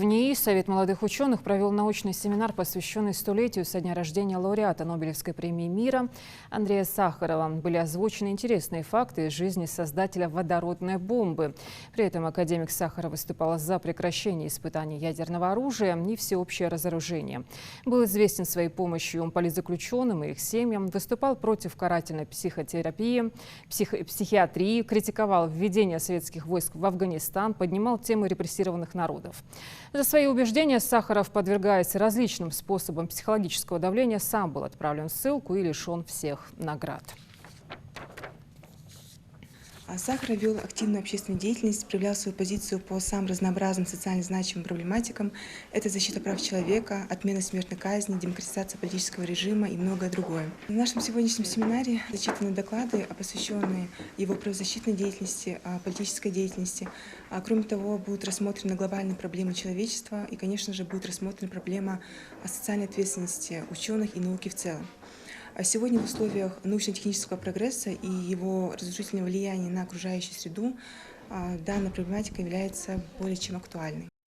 НИИ Совет молодых ученых провел научный семинар, посвященный столетию со дня рождения лауреата Нобелевской премии мира Андрея Сахарова. Были озвучены интересные факты из жизни создателя водородной бомбы. При этом академик Сахаров выступал за прекращение испытаний ядерного оружия и всеобщее разоружение. Был известен своей помощью политзаключенным и их семьям, выступал против карательной психотерапии, психиатрии, критиковал введение советских войск в Афганистан, поднимал темы репрессированных народов. За свои убеждения Сахаров, подвергаясь различным способам психологического давления, сам был отправлен в ссылку и лишен всех наград. Сахаров вел активную общественную деятельность, проявлял свою позицию по самым разнообразным социально значимым проблематикам. Это защита прав человека, отмена смертной казни, демократизация политического режима и многое другое. В нашем сегодняшнем семинаре зачитаны доклады, посвященные его правозащитной деятельности, политической деятельности. Кроме того, будут рассмотрены глобальные проблемы человечества и, конечно же, будет рассмотрена проблема социальной ответственности ученых и науки в целом. Сегодня в условиях научно-технического прогресса и его разрушительного влияния на окружающую среду данная проблематика является более чем актуальной.